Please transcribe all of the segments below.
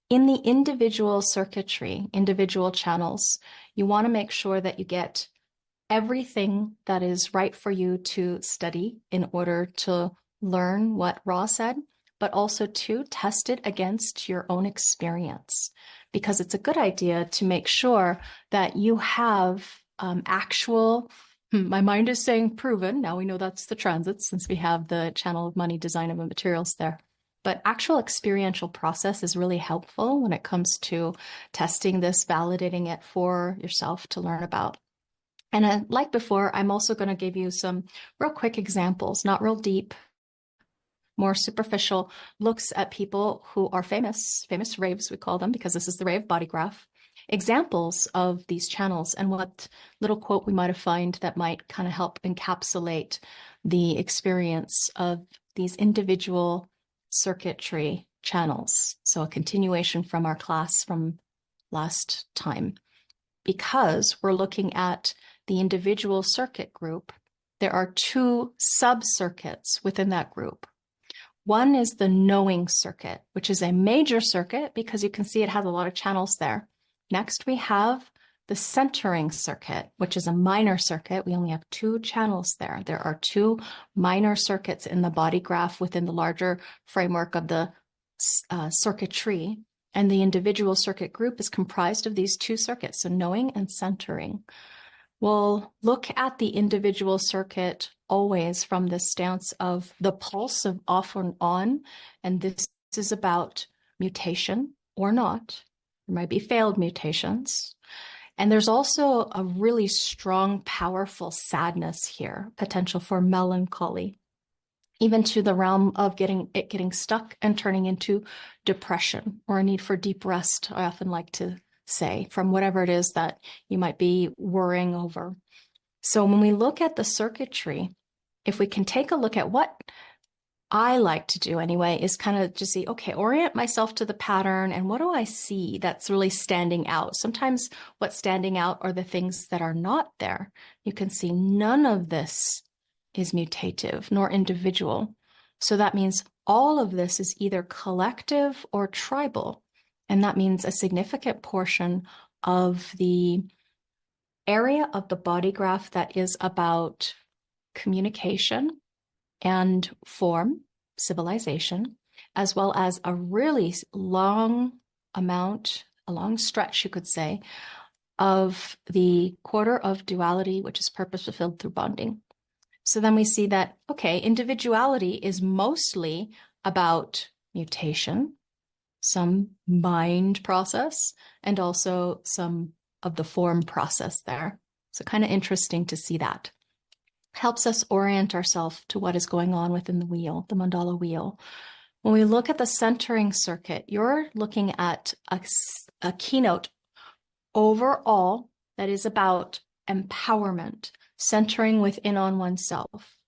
In the individual circuitry, individual channels, you want to make sure that you get everything that is right for you to study in order to learn what Ra said, but also to test it against your own experience. Because it's a good idea to make sure that you have actual, my mind is saying proven. Now we know that's the transits since we have the channel of money, design of materials there. But actual experiential process is really helpful when it comes to testing this, validating it for yourself to learn about. And like before, I'm also going to give you some real quick examples, not real deep, more superficial looks at people who are famous raves, we call them, because this is the rave body graph, examples of these channels and what little quote we might have found that might kind of help encapsulate the experience of these individual circuitry channels. So a continuation from our class from last time. Because we're looking at the individual circuit group, there are two sub-circuits within that group. One is the knowing circuit, which is a major circuit because you can see it has a lot of channels there. Next, we have the centering circuit, which is a minor circuit. We only have two channels there. There are two minor circuits in the body graph within the larger framework of the circuitry. And the individual circuit group is comprised of these two circuits, so knowing and centering. We'll look at the individual circuit always from the stance of the pulse of off and on, and this is about mutation or not. There might be failed mutations. And there's also a really strong, powerful sadness here, potential for melancholy, even to the realm of getting stuck and turning into depression or a need for deep rest, I often like to say, from whatever it is that you might be worrying over. So when we look at the circuitry, if we can take a look at what I like to do anyway, is kind of just see, okay, orient myself to the pattern and what do I see that's really standing out? Sometimes what's standing out are the things that are not there. You can see none of this is mutative nor individual. So that means all of this is either collective or tribal. And that means a significant portion of the area of the body graph that is about communication and form, civilization, as well as a really long amount, a long stretch, you could say, of the quarter of duality, which is purpose fulfilled through bonding. So then we see that, okay, individuality is mostly about mutation, some mind process, and also some of the form process there. So kind of interesting to see that. Helps us orient ourselves to what is going on within the wheel, the mandala wheel. When we look at the centering circuit, you're looking at a keynote overall that is about empowerment, centering within on oneself.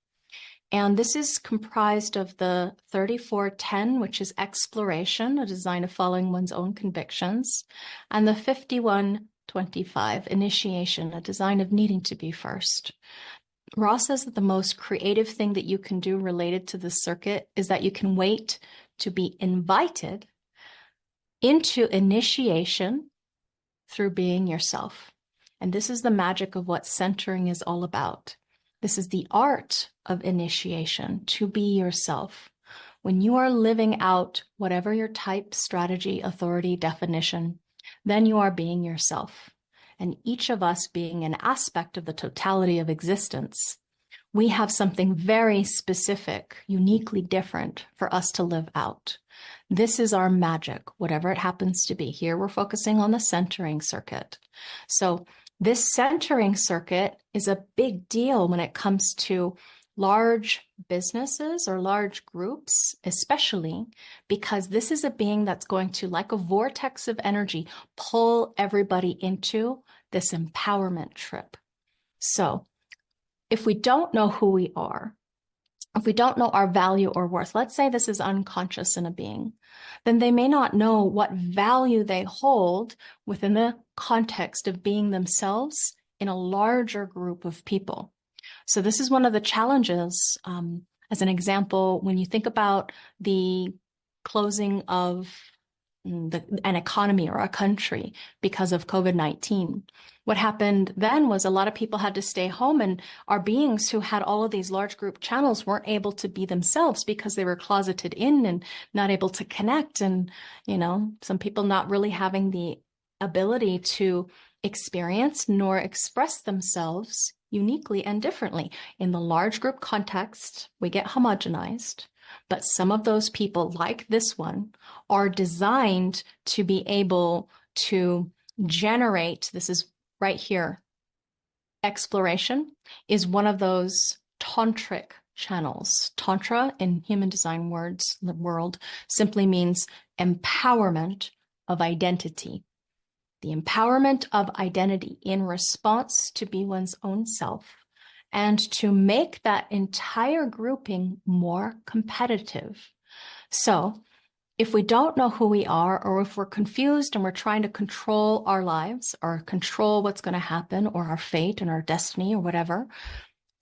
And this is comprised of the 3410, which is exploration, a design of following one's own convictions, and the 5125, initiation, a design of needing to be first. Ross says that the most creative thing that you can do related to the circuit is that you can wait to be invited into initiation through being yourself. And this is the magic of what centering is all about. This is the art of initiation, to be yourself. When you are living out whatever your type, strategy, authority, definition, then you are being yourself. And each of us being an aspect of the totality of existence, we have something very specific, uniquely different for us to live out. This is our magic, whatever it happens to be. Here we're focusing on the centering circuit. So this centering circuit is a big deal when it comes to large businesses or large groups, especially because this is a being that's going to, like a vortex of energy, pull everybody into this empowerment trip. So if we don't know who we are, if we don't know our value or worth, let's say this is unconscious in a being, then they may not know what value they hold within the context of being themselves in a larger group of people. So this is one of the challenges, as an example, when you think about the closing of an economy or a country because of COVID-19. What happened then was a lot of people had to stay home, and our beings who had all of these large group channels weren't able to be themselves because they were closeted in and not able to connect. And, some people not really having the ability to experience nor express themselves uniquely and differently. In the large group context, we get homogenized, but some of those people, like this one, are designed to be able to generate, this is right here, exploration is one of those tantric channels. Tantra in human design words, the world, simply means empowerment of identity. The empowerment of identity in response to be one's own self and to make that entire grouping more competitive. So if we don't know who we are, or if we're confused and we're trying to control our lives or control what's going to happen or our fate and our destiny or whatever,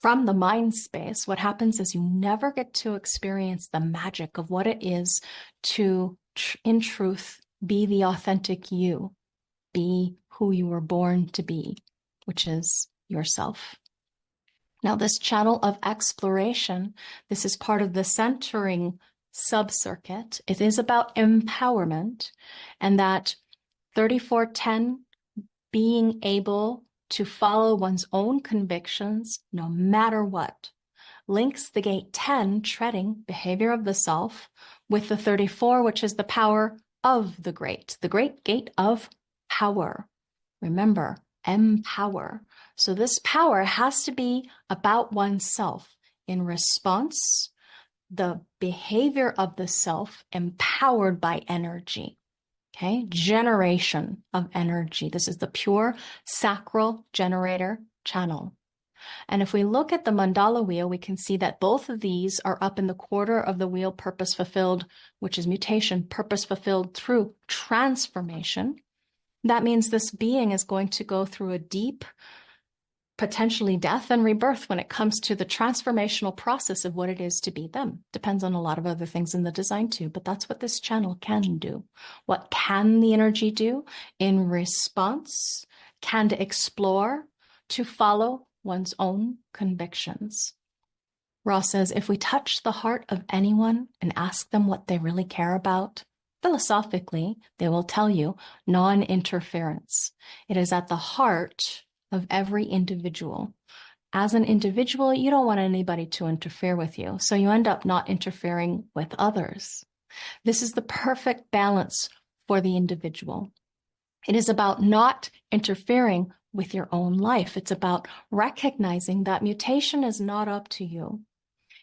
from the mind space, what happens is you never get to experience the magic of what it is to, in truth, be the authentic you, be who you were born to be, which is yourself. Now, this channel of exploration, this is part of the centering sub-circuit. It is about empowerment, and that 3410, being able to follow one's own convictions no matter what, links the gate 10, treading behavior of the self, with the 34, which is the power of the great gate of power. Remember, empower. So this power has to be about oneself in response, the behavior of the self empowered by energy. Okay, generation of energy. This is the pure sacral generator channel. And if we look at the mandala wheel, we can see that both of these are up in the quarter of the wheel, purpose fulfilled, which is mutation, purpose fulfilled through transformation. That means this being is going to go through a deep, potentially death and rebirth when it comes to the transformational process of what it is to be them. Depends on a lot of other things in the design too, but that's what this channel can do. What can the energy do in response? Can to explore, to follow one's own convictions. Ross says, if we touch the heart of anyone and ask them what they really care about, philosophically, they will tell you non-interference. It is at the heart of every individual. As an individual, you don't want anybody to interfere with you, so you end up not interfering with others. This is the perfect balance for the individual. It is about not interfering with your own life. It's about recognizing that mutation is not up to you.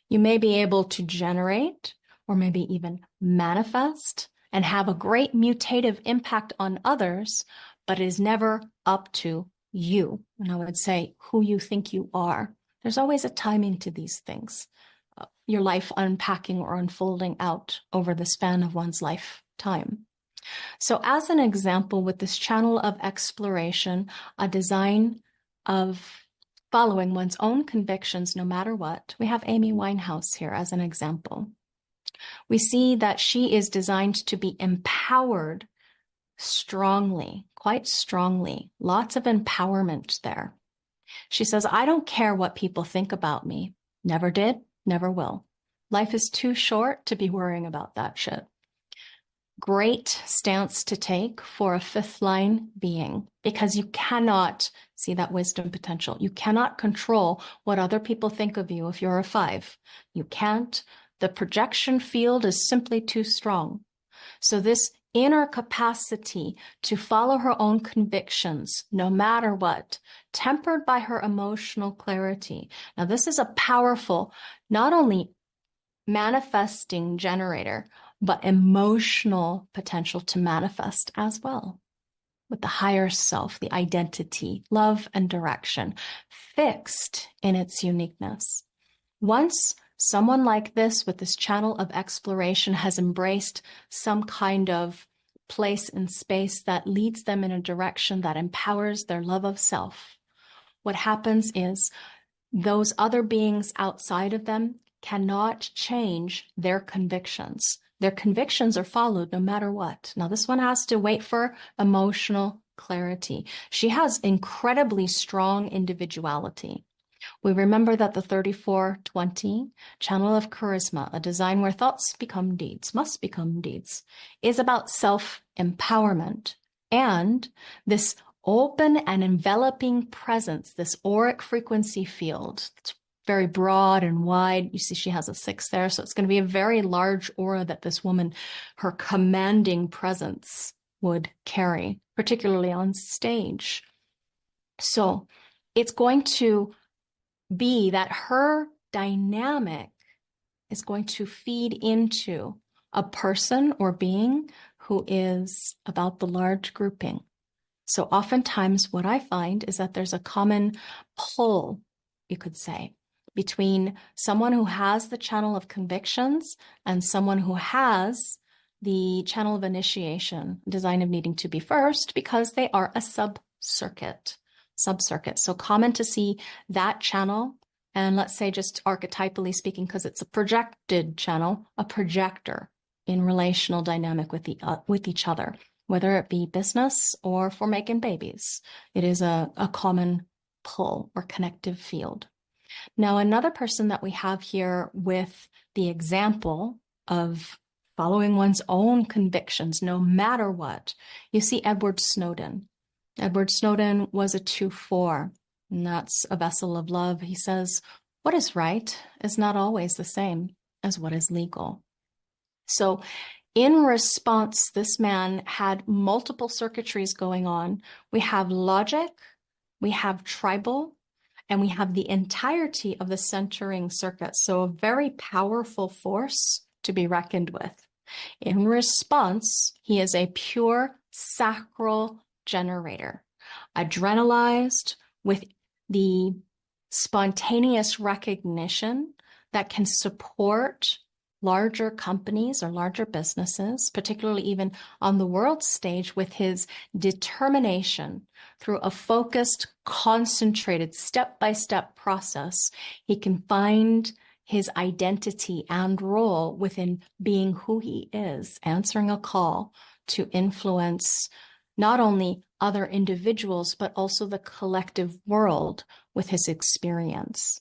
You may be able to generate or maybe even manifest and have a great mutative impact on others, but it is never up to you. And I would say who you think you are. There's always a timing to these things. Your life unpacking or unfolding out over the span of one's lifetime. So as an example, with this channel of exploration, a design of following one's own convictions no matter what, we have Amy Winehouse here as an example. We see that she is designed to be empowered strongly, quite strongly, lots of empowerment there. She says, I don't care what people think about me. Never did, never will. Life is too short to be worrying about that shit. Great stance to take for a fifth line being, because you cannot see that wisdom potential. You cannot control what other people think of you if you're a 5. You can't. The projection field is simply too strong. So this inner capacity to follow her own convictions, no matter what, tempered by her emotional clarity. Now, this is a powerful, not only manifesting generator, but emotional potential to manifest as well. With the higher self, the identity, love, and direction, fixed in its uniqueness. Once someone like this, with this channel of exploration, has embraced some kind of place in space that leads them in a direction that empowers their love of self, what happens is those other beings outside of them cannot change their convictions. Their convictions are followed no matter what. Now, this one has to wait for emotional clarity. She has incredibly strong individuality. We remember that the 3420 channel of charisma, a design where thoughts become deeds, must become deeds, is about self-empowerment. And this open and enveloping presence, this auric frequency field, it's very broad and wide. You see, she has a 6 there. So it's going to be a very large aura that this woman, her commanding presence would carry, particularly on stage. So it's going to be that her dynamic is going to feed into a person or being who is about the large grouping. So oftentimes what I find is that there's a common pull, you could say, between someone who has the channel of convictions and someone who has the channel of initiation, design of needing to be first, because they are a subcircuit. So common to see that channel, and let's say just archetypally speaking, because it's a projected channel, a projector in relational dynamic with each other, whether it be business or for making babies. It is a common pull or connective field. Now, another person that we have here with the example of following one's own convictions, no matter what, you see Edward Snowden. Edward Snowden was a 2-4, and that's a vessel of love. He says, what is right is not always the same as what is legal. So in response, this man had multiple circuitries going on. We have logic, we have tribal, and we have the entirety of the centering circuit. So a very powerful force to be reckoned with. In response, he is a pure sacral generator, adrenalized with the spontaneous recognition that can support larger companies or larger businesses, particularly even on the world stage, with his determination through a focused, concentrated, step-by-step process. He can find his identity and role within being who he is, answering a call to influence not only other individuals, but also the collective world with his experience.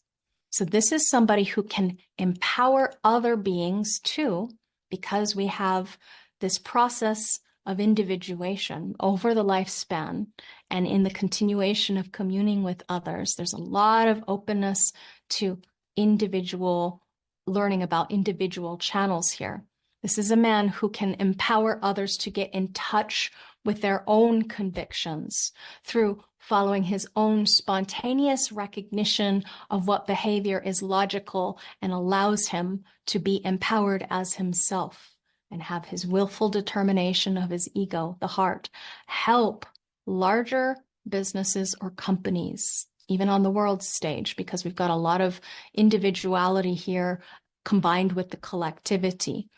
So this is somebody who can empower other beings too, because we have this process of individuation over the lifespan and in the continuation of communing with others. There's a lot of openness to individual learning about individual channels here. This is a man who can empower others to get in touch with their own convictions through following his own spontaneous recognition of what behavior is logical and allows him to be empowered as himself and have his willful determination of his ego, the heart, help larger businesses or companies, even on the world stage, because we've got a lot of individuality here combined with the collectivity.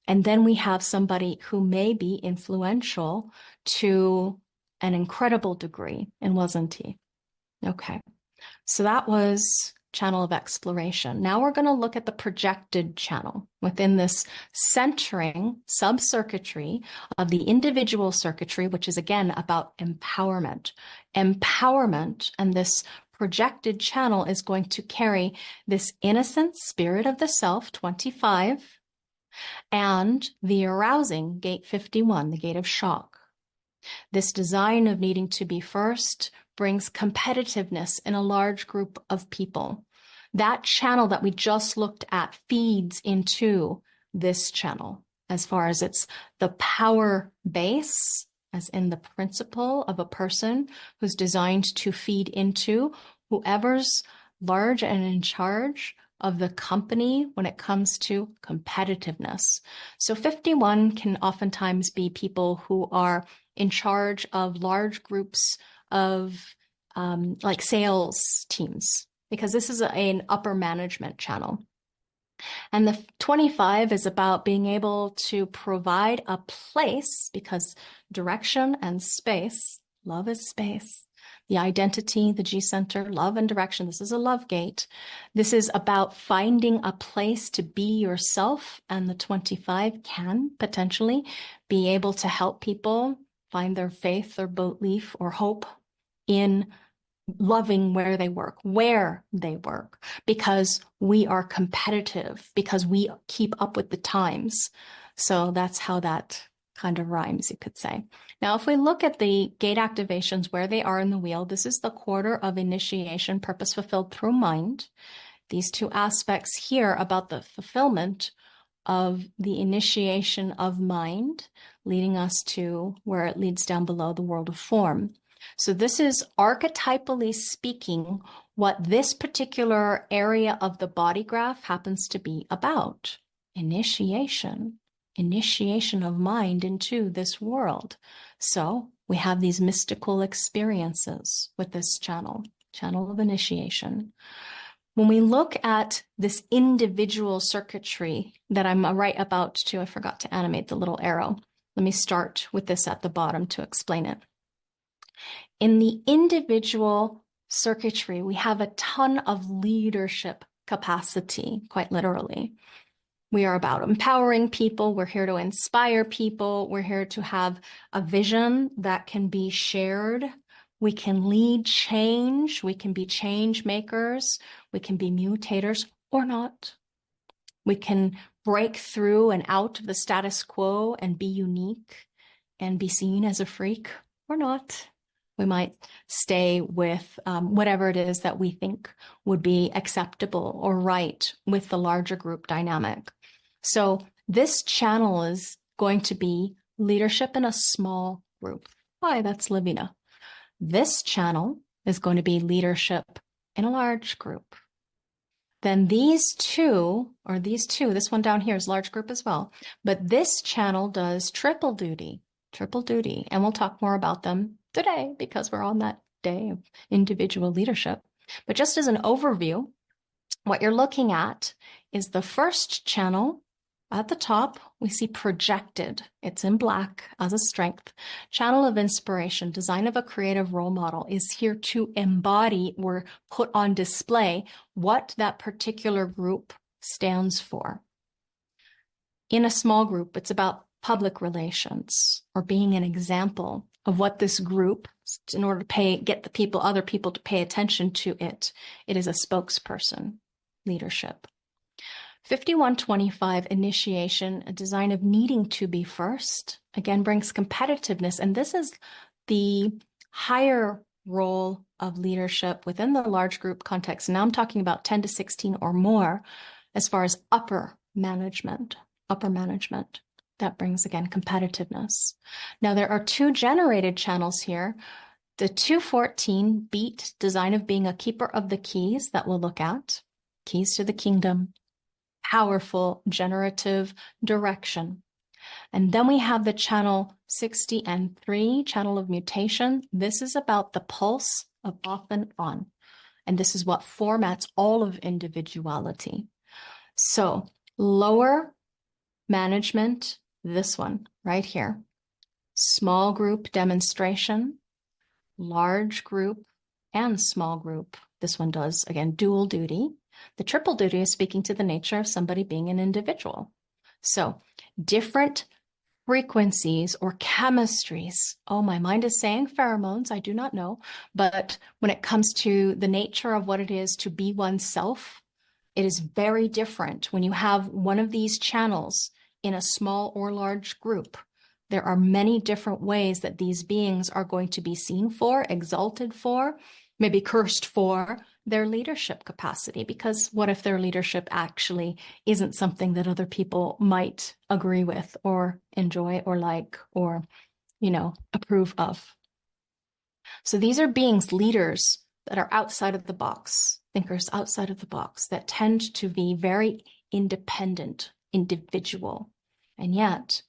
And then we have somebody who may be influential to an incredible degree, and wasn't he? Okay, so that was channel of exploration. Now we're going to look at the projected channel within this centering sub-circuitry of the individual circuitry, which is again about empowerment. Empowerment and this projected channel is going to carry this innocent spirit of the self, 25, and the arousing gate 51, the gate of shock. This design of needing to be first brings competitiveness in a large group of people. That channel that we just looked at feeds into this channel as far as it's the power base, as in the principle of a person who's designed to feed into whoever's large and in charge of the company when it comes to competitiveness. So 51 can oftentimes be people who are in charge of large groups of like sales teams, because this is an upper management channel. And the 25 is about being able to provide a place, because direction and space Love is space. The identity, the G center, love and direction. This is a love gate. This is about finding a place to be yourself. And the 25 can potentially be able to help people find their faith or belief or hope in loving where they work, because we are competitive, because we keep up with the times. So that's how that kind of rhymes, you could say. Now, if we look at the gate activations, where they are in the wheel, this is the quarter of initiation, purpose fulfilled through mind. These two aspects here about the fulfillment of the initiation of mind, leading us to where it leads down below, the world of form. So this is archetypally speaking what this particular area of the body graph happens to be about. Initiation of mind into this world. So we have these mystical experiences with this channel of initiation. When we look at this individual circuitry that I'm right about to, I forgot to animate the little arrow. Let me start with this at the bottom to explain it. In the individual circuitry, we have a ton of leadership capacity, quite literally. We are about empowering people. We're here to inspire people. We're here to have a vision that can be shared. We can lead change. We can be change makers. We can be mutators or not. We can break through and out of the status quo and be unique and be seen as a freak or not. We might stay with whatever it is that we think would be acceptable or right with the larger group dynamic. So this channel is going to be leadership in a small group. Hi, that's Lavina. This channel is going to be leadership in a large group. Then these two, this one down here is large group as well, but this channel does triple duty, and we'll talk more about them today because we're on that day of individual leadership. But just as an overview, what you're looking at is the first channel. At the top, we see projected. It's in black as a strength. Channel of inspiration, design of a creative role model is here to embody or put on display what that particular group stands for. In a small group, it's about public relations or being an example of what this group, in order to get other people to pay attention to it. It is a spokesperson, leadership. 5125 initiation, a design of needing to be first, again brings competitiveness. And this is the higher role of leadership within the large group context. Now I'm talking about 10 to 16 or more as far as upper management. That brings, again, competitiveness. Now there are two generated channels here. The 214 beat, design of being a keeper of the keys, that we'll look at. Keys to the kingdom. Powerful generative direction. And then we have the channel 60 and 3, channel of mutation. This is about the pulse of off and on. And this is what formats all of individuality. So lower management, this one right here. Small group demonstration, large group and small group. This one does, again, dual duty. The triple duty is speaking to the nature of somebody being an individual. So different frequencies or chemistries. Oh, my mind is saying pheromones. I do not know. But when it comes to the nature of what it is to be oneself, it is very different when you have one of these channels in a small or large group. There are many different ways that these beings are going to be seen for, exalted for, maybe cursed for their leadership capacity, because what if their leadership actually isn't something that other people might agree with or enjoy or like or, approve of? So these are beings, leaders that are outside of the box, thinkers outside of the box, that tend to be very independent, individual. And yet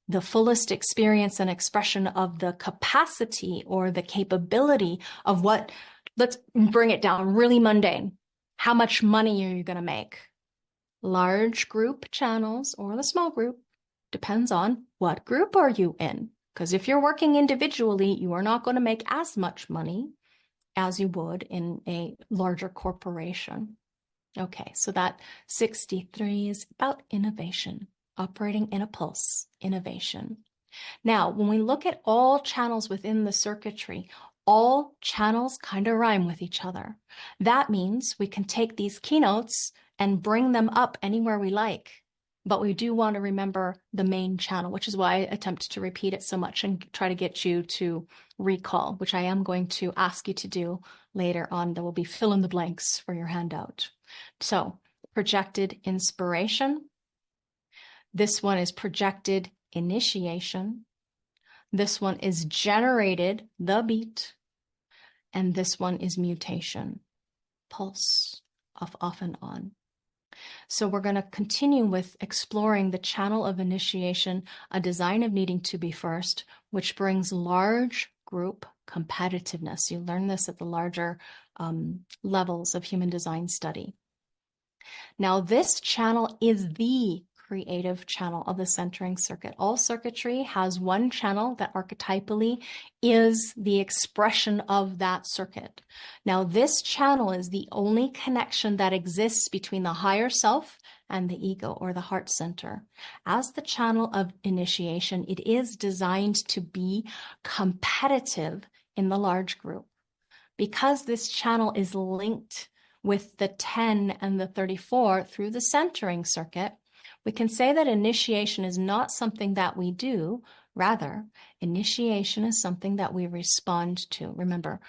the fullest experience and expression of the capacity or the capability of what, let's bring it down really mundane. How much money are you going to make? Large group channels or the small group depends on what group are you in. Because if you're working individually, you are not going to make as much money as you would in a larger corporation. Okay, so that 63 is about innovation, operating in a pulse, innovation. Now, when we look at all channels within the circuitry, all channels kind of rhyme with each other. That means we can take these keynotes and bring them up anywhere we like. But we do want to remember the main channel, which is why I attempt to repeat it so much and try to get you to recall, which I am going to ask you to do later on. There will be fill in the blanks for your handout. So, projected inspiration. This one is projected initiation. This one is generated, the beat. And this one is mutation, pulse, off and on. So we're going to continue with exploring the channel of initiation, a design of needing to be first, which brings large group competitiveness. You learn this at the larger levels of human design study. Now, this channel is the creative channel of the centering circuit. All circuitry has one channel that archetypally is the expression of that circuit. Now, this channel is the only connection that exists between the higher self and the ego or the heart center. As the channel of initiation, it is designed to be competitive in the large group. Because this channel is linked with the 10 and the 34 through the centering circuit, we can say that initiation is not something that we do. Rather, initiation is something that we respond to. Remember,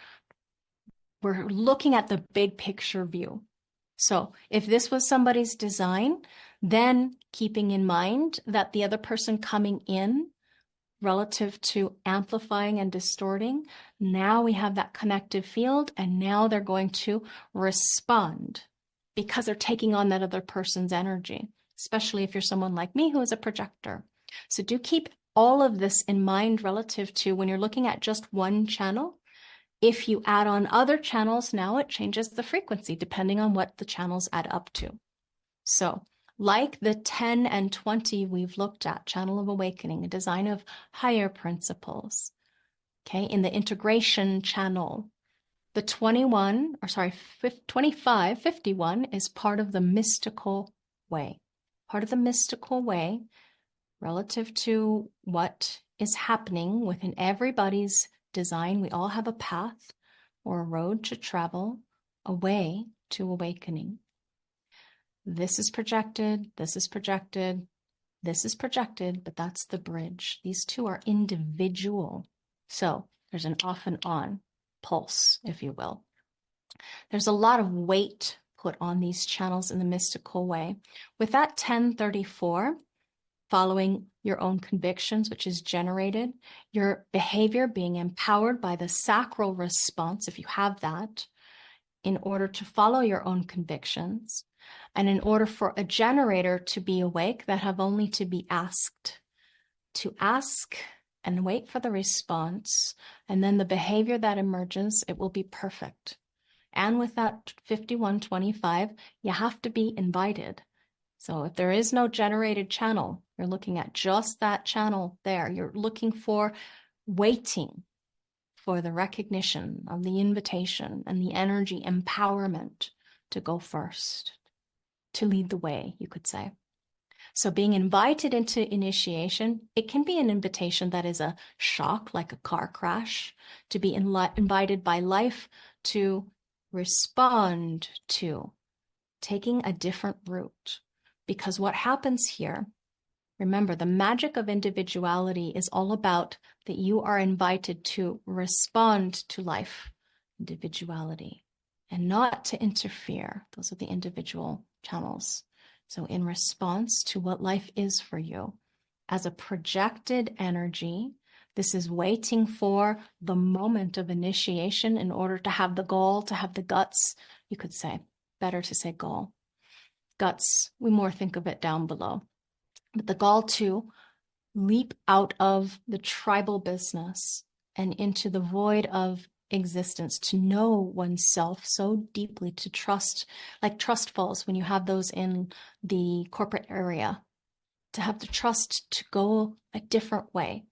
we're looking at the big picture view. So if this was somebody's design, then keeping in mind that the other person coming in relative to amplifying and distorting, now we have that connective field, and now they're going to respond because they're taking on that other person's energy, especially if you're someone like me who is a projector. So do keep all of this in mind relative to when you're looking at just one channel. If you add on other channels, now it changes the frequency depending on what the channels add up to. So like the 10 and 20 we've looked at, channel of awakening, a design of higher principles. Okay, in the integration channel, the 25, 51 is part of the mystical way. Part of the mystical way relative to what is happening within everybody's design. We all have a path or a road to travel, a way to awakening. This is projected, this is projected, this is projected, but that's the bridge. These two are individual. So there's an off and on pulse, if you will. There's a lot of weight put on these channels in the mystical way. With that 1034, following your own convictions, which is generated, your behavior being empowered by the sacral response, if you have that, in order to follow your own convictions. And in order for a generator to be awake, that have only to be asked. To ask and wait for the response, and then the behavior that emerges, it will be perfect. And with that 5125, you have to be invited. So if there is no generated channel, you're looking at just that channel there. You're looking for waiting for the recognition of the invitation and the energy empowerment to go first, to lead the way, you could say. So being invited into initiation, it can be an invitation that is a shock, like a car crash, to be invited by life to respond to, taking a different route. Because what happens here, remember, the magic of individuality is all about that you are invited to respond to life, individuality, and not to interfere. Those are the individual channels. So in response to what life is for you, as a projected energy, this is waiting for the moment of initiation in order to have the goal, to have the guts, you could say. Better to say goal. Guts, we more think of it down below. But the gall to leap out of the tribal business and into the void of existence, to know oneself so deeply, to trust, like trust falls when you have those in the corporate area, to have the trust to go a different way,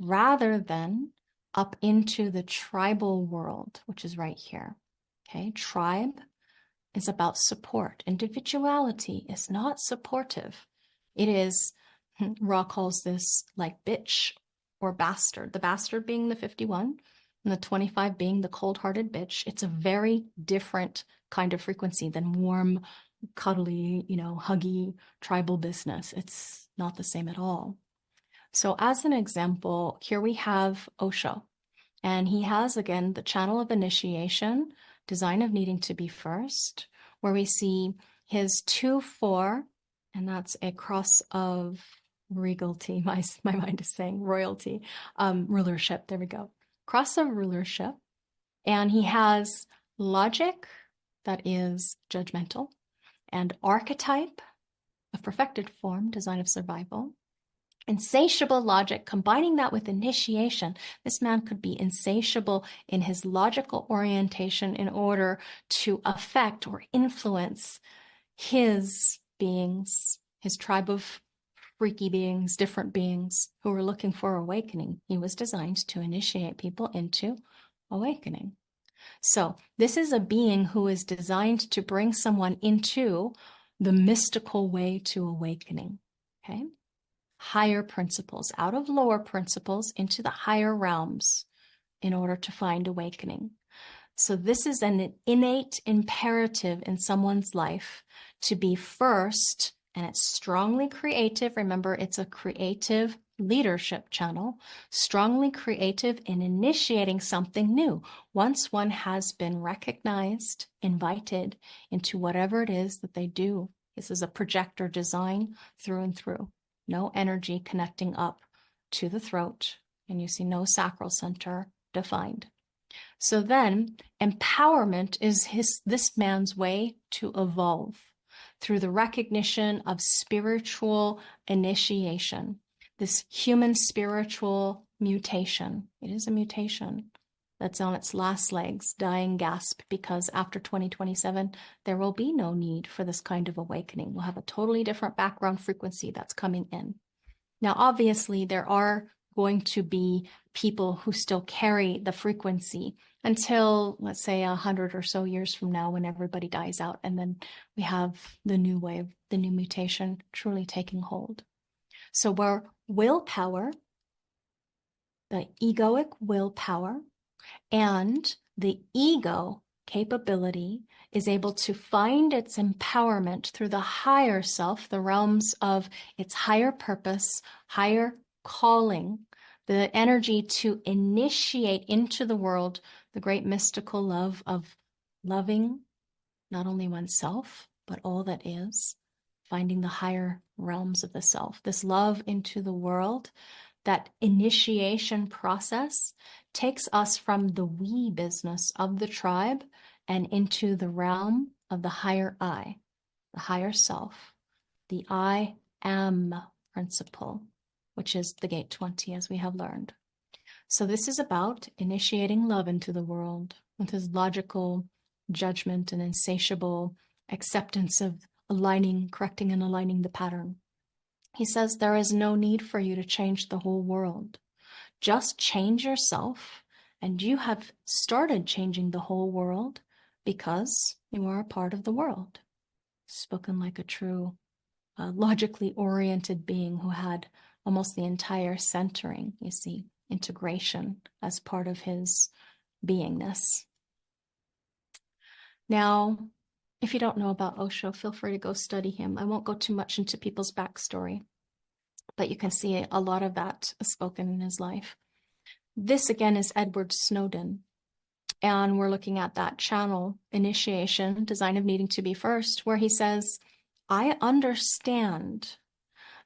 rather than up into the tribal world, which is right here. Okay, tribe is about support. Individuality is not supportive. It is, Ra calls this like bitch or bastard. The bastard being the 51 and the 25 being the cold-hearted bitch. It's a very different kind of frequency than warm, cuddly, huggy tribal business. It's not the same at all. So as an example, here we have Osho, and he has, again, the channel of initiation, design of needing to be first, where we see his 2-4, and that's a cross of regality. My mind is saying royalty, rulership. There we go. Cross of rulership. And he has logic, that is judgmental, and archetype of perfected form, design of survival. Insatiable logic, combining that with initiation. This man could be insatiable in his logical orientation in order to affect or influence his beings, his tribe of freaky beings, different beings who were looking for awakening. He was designed to initiate people into awakening. So this is a being who is designed to bring someone into the mystical way to awakening. Okay? Higher principles, out of lower principles into the higher realms in order to find awakening. So this is an innate imperative in someone's life to be first, and it's strongly creative. Remember, it's a creative leadership channel, strongly creative in initiating something new. Once one has been recognized, invited into whatever it is that they do. This is a projector design through and through. No energy connecting up to the throat, and you see no sacral center defined. So then empowerment is this man's way to evolve through the recognition of spiritual initiation, this human spiritual mutation. It is a mutation that's on its last legs, dying gasp, because after 2027, there will be no need for this kind of awakening. We'll have a totally different background frequency that's coming in. Now, obviously, there are going to be people who still carry the frequency until, let's say, 100 or so years from now, when everybody dies out, and then we have the new wave, the new mutation truly taking hold. So where willpower, the egoic willpower, and the ego capability is able to find its empowerment through the higher self, the realms of its higher purpose, higher calling, the energy to initiate into the world the great mystical love of loving not only oneself, but all that is, finding the higher realms of the self. This love into the world, that initiation process, takes us from the we business of the tribe and into the realm of the higher I, the higher self, the I am principle, which is the gate 20, as we have learned. So this is about initiating love into the world with his logical judgment and insatiable acceptance of aligning, correcting and aligning the pattern. He says there is no need for you to change the whole world. Just change yourself, and you have started changing the whole world because you are a part of the world. Spoken like a true, logically oriented being who had almost the entire centering, you see, integration as part of his beingness. Now, if you don't know about Osho, feel free to go study him. I won't go too much into people's backstory, but you can see a lot of that spoken in his life. This, again, is Edward Snowden, and we're looking at that channel, initiation, design of needing to be first, where he says, I understand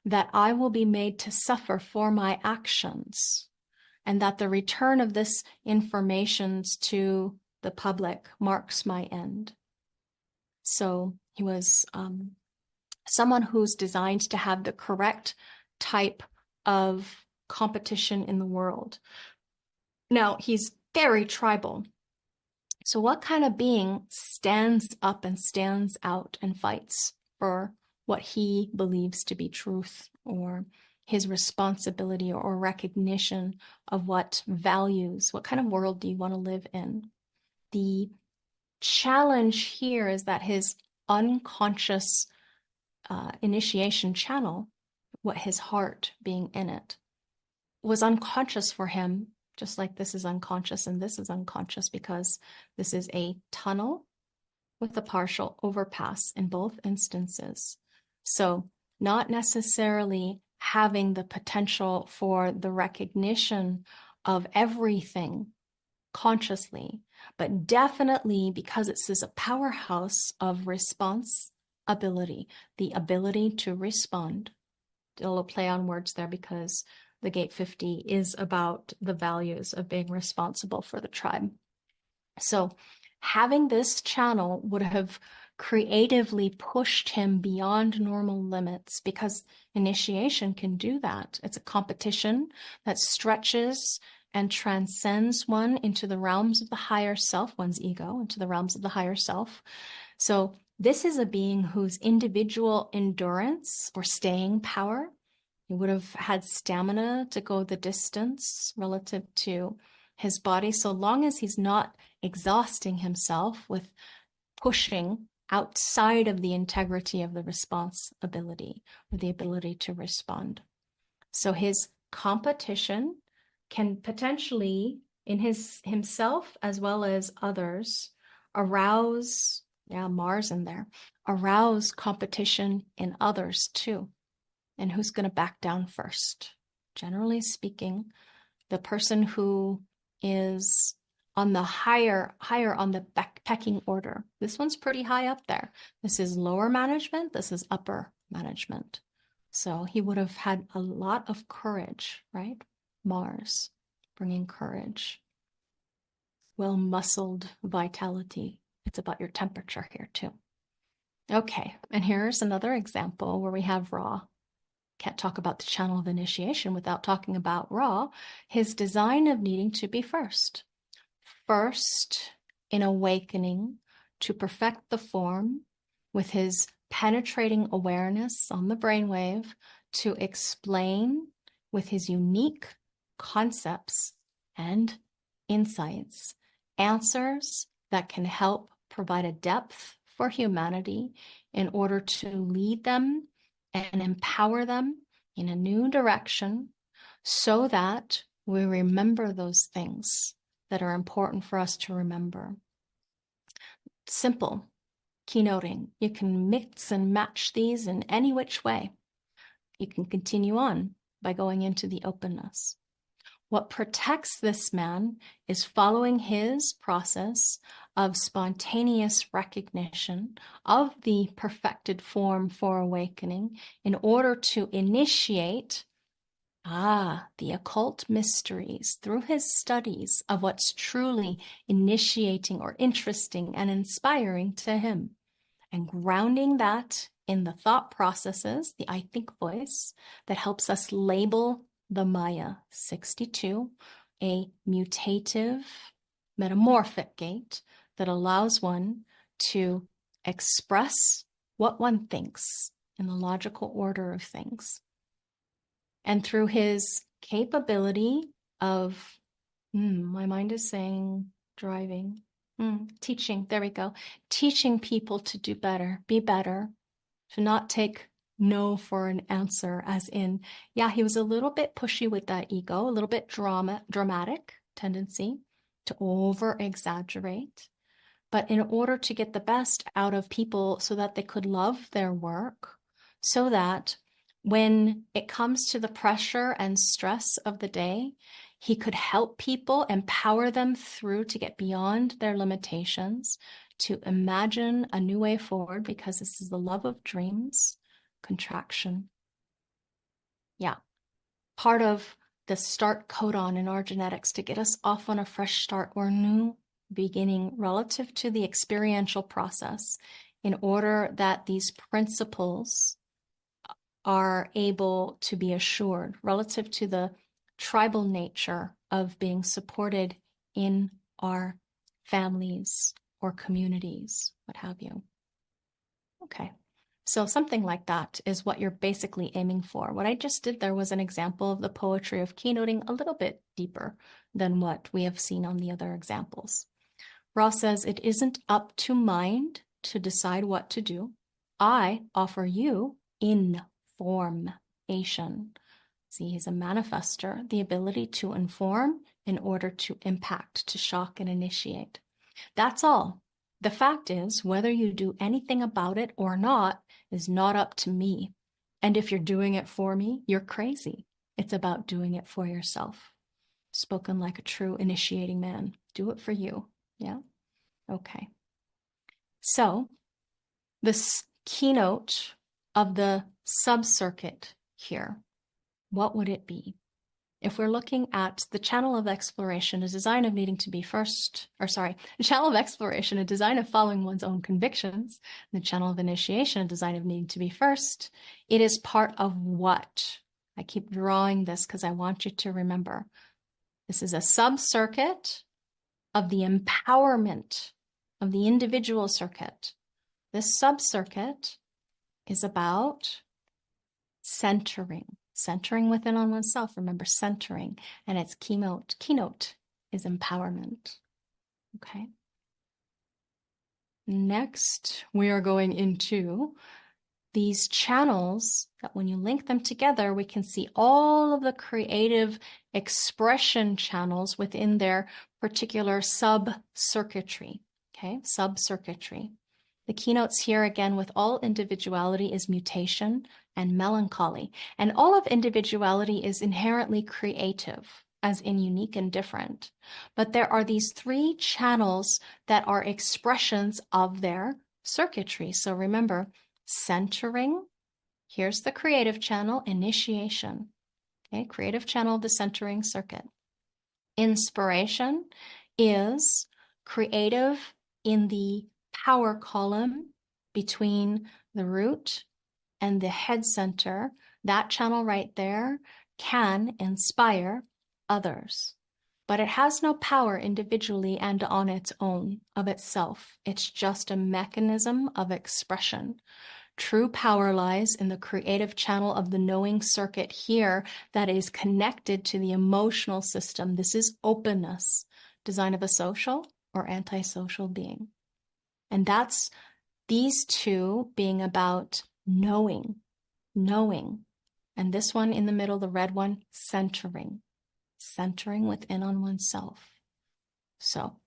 that I will be made to suffer for my actions, and that the return of this information to the public marks my end. So he was someone who's designed to have the correct type of competition in the world. Now, he's very tribal. So what kind of being stands up and stands out and fights for what he believes to be truth, or his responsibility or recognition of what values, what kind of world do you want to live in. The challenge here is that his unconscious initiation channel, what his heart being in it, was unconscious for him, just like this is unconscious and this is unconscious, because this is a tunnel with a partial overpass in both instances. So not necessarily having the potential for the recognition of everything consciously, but definitely because this is a powerhouse of response ability, the ability to respond. A little play on words there because the Gate 50 is about the values of being responsible for the tribe. So having this channel would have creatively pushed him beyond normal limits, because initiation can do that. It's a competition that stretches and transcends one into the realms of the higher self, one's ego, into the realms of the higher self. So this is a being whose individual endurance or staying power, he would have had stamina to go the distance relative to his body, so long as he's not exhausting himself with pushing outside of the integrity of the response ability or the ability to respond. So his competition can potentially, in himself as well as others, arouse, Mars in there, arouse competition in others too. And who's going to back down first? Generally speaking, the person who is on the higher on the pecking order. This one's pretty high up there. This is lower management. This is upper management. So he would have had a lot of courage, right? Mars, bringing courage. Well-muscled vitality. It's about your temperature here too. Okay, and here's another example where we have Ra. Can't talk about the channel of initiation without talking about Ra, his design of needing to be first. First in awakening to perfect the form with his penetrating awareness on the brainwave to explain with his unique concepts and insights, answers that can help provide a depth for humanity in order to lead them and empower them in a new direction so that we remember those things that are important for us to remember. Simple keynoting. You can mix and match these in any which way. You can continue on by going into the openness. What protects this man is following his process of spontaneous recognition of the perfected form for awakening in order to initiate the occult mysteries through his studies of what's truly initiating or interesting and inspiring to him, and grounding that in the thought processes, the I think voice that helps us label the Maya 62, a mutative, metamorphic gate that allows one to express what one thinks in the logical order of things. And through his capability of, my mind is saying driving, teaching, there we go, teaching people to do better, be better, to not take no for an answer, as in, he was a little bit pushy with that ego, a little bit dramatic tendency to over exaggerate. But in order to get the best out of people so that they could love their work, so that when it comes to the pressure and stress of the day, he could help people, empower them through to get beyond their limitations, to imagine a new way forward, because this is the love of dreams, contraction. Part of the start codon in our genetics to get us off on a fresh start or new beginning relative to the experiential process, in order that these principles are able to be assured relative to the tribal nature of being supported in our families or communities, what have you. Okay, So something like that is what you're basically aiming for. What I just did there was an example of the poetry of keynoting a little bit deeper than what we have seen on the other examples. Ross says, it isn't up to mind to decide what to do. I offer you information. See, he's a manifester, the ability to inform in order to impact, to shock and initiate. That's all. The fact is, whether you do anything about it or not is not up to me. And if you're doing it for me, you're crazy. It's about doing it for yourself. Spoken like a true initiating man. Do it for you. Yeah? Okay. So, this keynote of the sub-circuit here, what would it be? If we're looking at the channel of exploration, a design of needing to be first, the channel of exploration, a design of following one's own convictions, the channel of initiation, a design of needing to be first, it is part of what? I keep drawing this because I want you to remember. This is a sub-circuit of the empowerment of the individual circuit. This sub-circuit is about centering within on oneself. Remember, centering, and its keynote is empowerment. Okay. Next, we are going into these channels that when you link them together, we can see all of the creative expression channels within their particular sub-circuitry. Okay, sub-circuitry. The keynotes here again with all individuality is mutation and melancholy. And all of individuality is inherently creative, as in unique and different. But there are these three channels that are expressions of their circuitry. So remember, centering, here's the creative channel, initiation. Okay, creative channel of the centering circuit. Inspiration is creative in the power column between the root and the head center. That channel right there can inspire others, but it has no power individually and on its own of itself. It's just a mechanism of expression. True power lies in the creative channel of the knowing circuit here that is connected to the emotional system. This is openness, design of a social or antisocial being. And that's these two being about knowing. And this one in the middle, the red one, centering within on oneself. So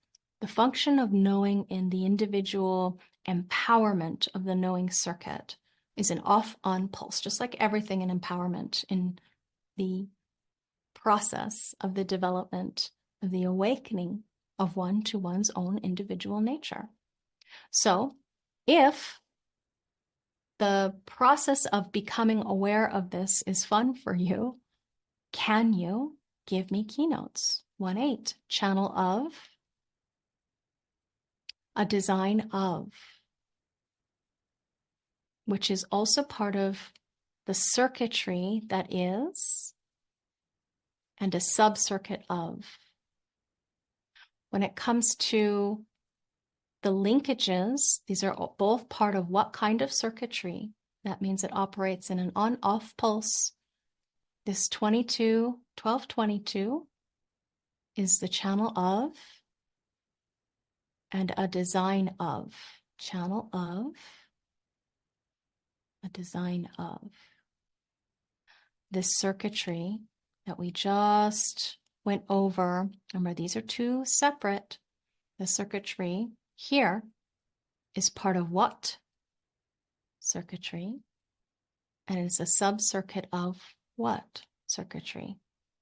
the function of knowing in the individual empowerment of the knowing circuit is an off-on pulse, just like everything in empowerment in the process of the development of the awakening of one to one's own individual nature. So if the process of becoming aware of this is fun for you, can you give me keynotes? 1-8, channel of, a design of, which is also part of the circuitry that is, and a sub-circuit of. When it comes to the linkages, these are both part of what kind of circuitry? That means it operates in an on-off pulse. This 1222 is the channel of and a design of. Channel of, a design of. This circuitry that we just went over, remember these are two separate. The circuitry here is part of what circuitry? And it's a sub-circuit of what circuitry?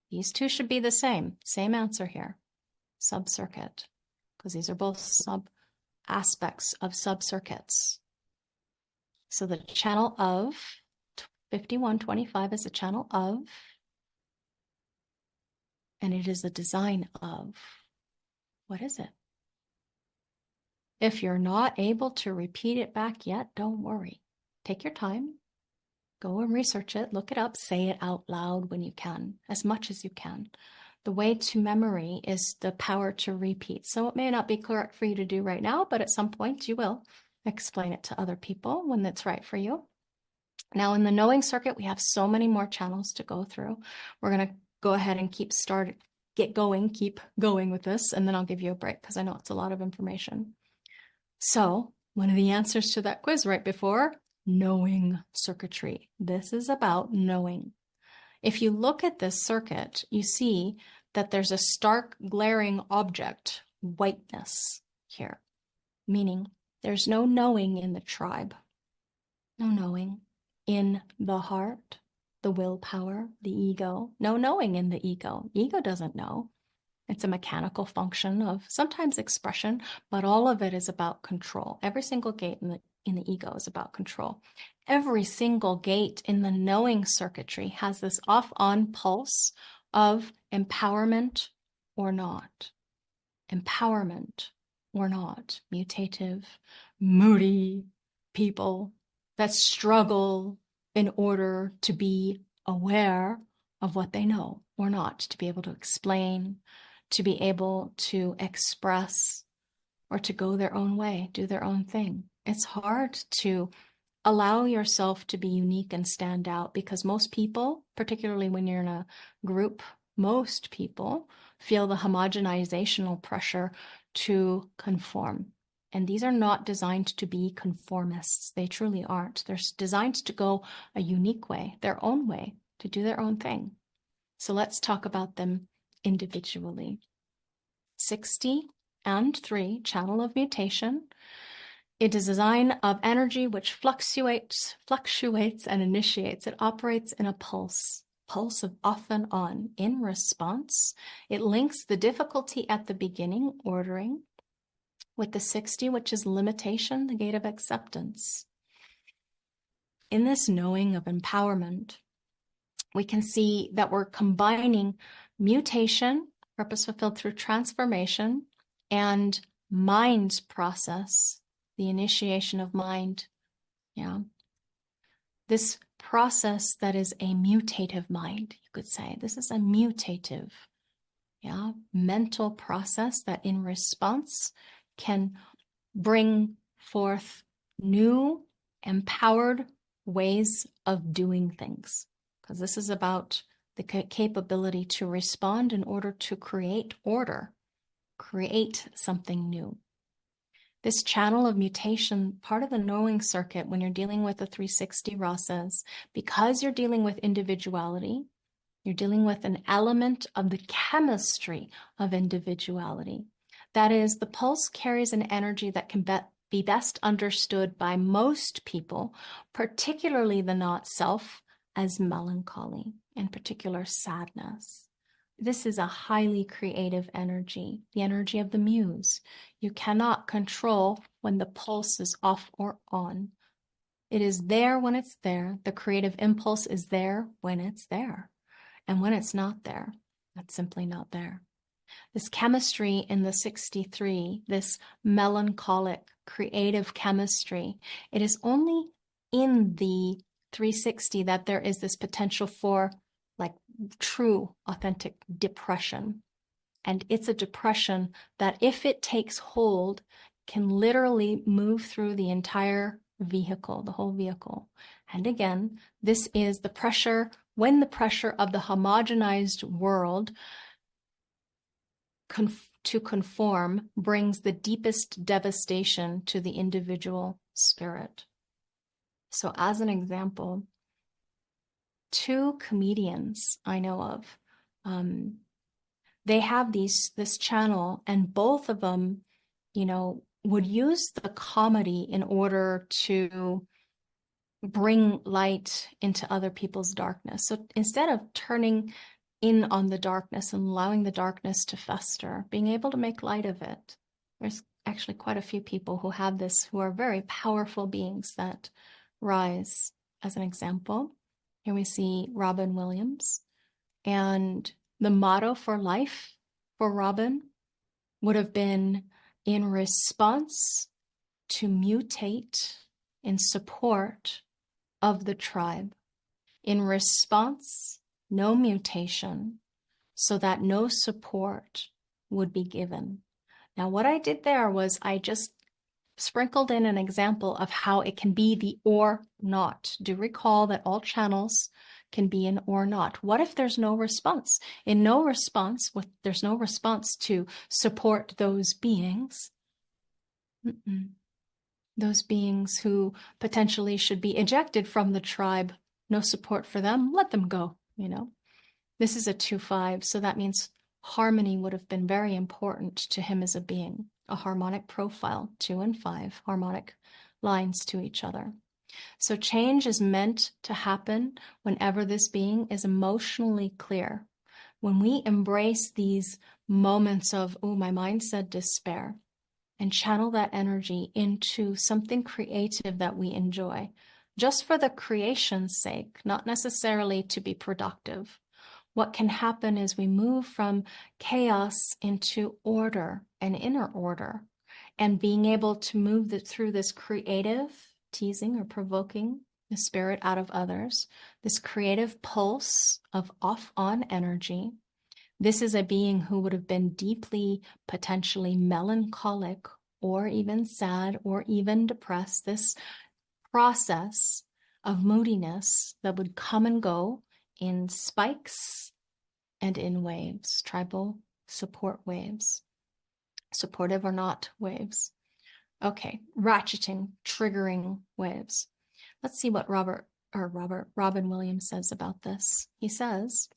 These two should be the same answer here, sub-circuit, because these are both sub-aspects of sub-circuits. So the channel of 5125 is a channel of, and it is a design of. What is it? If you're not able to repeat it back yet, don't worry. Take your time. Go and research it, look it up, say it out loud when you can, as much as you can. The way to memory is the power to repeat. So it may not be correct for you to do right now, but at some point you will explain it to other people when it's right for you. Now in the knowing circuit, we have so many more channels to go through. We're going to go ahead and keep going with this, and then I'll give you a break because I know it's a lot of information. So one of the answers to that quiz right before, knowing circuitry. This is about knowing. If you look at this circuit, you see that there's a stark, glaring object, whiteness here, meaning there's no knowing in the tribe, no knowing in the heart, the willpower, the ego, no knowing in the ego. Ego doesn't know. It's a mechanical function of sometimes expression, but all of it is about control. Every single gate in the ego is about control. Every single gate in the knowing circuitry has this off-on pulse of empowerment or not. Empowerment or not. Mutative, moody people that struggle in order to be aware of what they know or not, to be able to explain, to be able to express, or to go their own way, do their own thing. It's hard to allow yourself to be unique and stand out because most people, particularly when you're in a group, most people feel the homogenizational pressure to conform. And these are not designed to be conformists. They truly aren't. They're designed to go a unique way, their own way, to do their own thing. So let's talk about them individually. 60 and 3, channel of mutation. It is a design of energy which fluctuates and initiates. It operates in a pulse of off and on. In response, it links the difficulty at the beginning, ordering, with the 60, which is limitation, the gate of acceptance. In this knowing of empowerment, we can see that we're combining mutation, purpose fulfilled through transformation, and mind's process, the initiation of mind. Yeah. This process that is a mutative mind, you could say. This is a mutative, mental process that in response can bring forth new, empowered ways of doing things. Because this is about the capability to respond in order to create order, create something new. This channel of mutation, part of the knowing circuit when you're dealing with the 360 rasas, because you're dealing with individuality, you're dealing with an element of the chemistry of individuality. That is, the pulse carries an energy that can be best understood by most people, particularly the not self, as melancholy, in particular sadness. This is a highly creative energy, the energy of the muse. You cannot control when the pulse is off or on. It is there when it's there. The creative impulse is there when it's there. And when it's not there, that's simply not there. This chemistry in the 63, this melancholic, creative chemistry, it is only in the 360 that there is this potential for like true, authentic depression. And it's a depression that if it takes hold, can literally move through the entire vehicle, the whole vehicle. And again, this is the pressure, when the pressure of the homogenized world to conform brings the deepest devastation to the individual spirit. So as an example, 2 comedians I know of, they have this channel, and both of them, would use the comedy in order to bring light into other people's darkness. So instead of turning in on the darkness and allowing the darkness to fester, being able to make light of it. There's actually quite a few people who have this, who are very powerful beings that rise. As an example, here we see Robin Williams, and the motto for life for Robin would have been in response to mutate in support of the tribe. In response, no mutation, so that no support would be given. Now, what I did there was I just sprinkled in an example of how it can be the or not. Do recall that all channels can be an or not. What if there's no response? In no response, there's no response to support those beings. Those beings who potentially should be ejected from the tribe. No support for them. Let them go, you know. This is a 2-5, so that means harmony would have been very important to him as a being. A harmonic profile, 2 and 5, harmonic lines to each other. So change is meant to happen whenever this being is emotionally clear. When we embrace these moments of, oh, my mind said despair, and channel that energy into something creative that we enjoy, just for the creation's sake, not necessarily to be productive. What can happen is we move from chaos into order and inner order, and being able to move through this creative teasing or provoking the spirit out of others, this creative pulse of off-on energy. This is a being who would have been deeply, potentially melancholic, or even sad, or even depressed. This process of moodiness that would come and go in spikes and in waves, tribal support waves, supportive or not waves. Okay, ratcheting, triggering waves. Let's see what Robin Williams says about this. He says,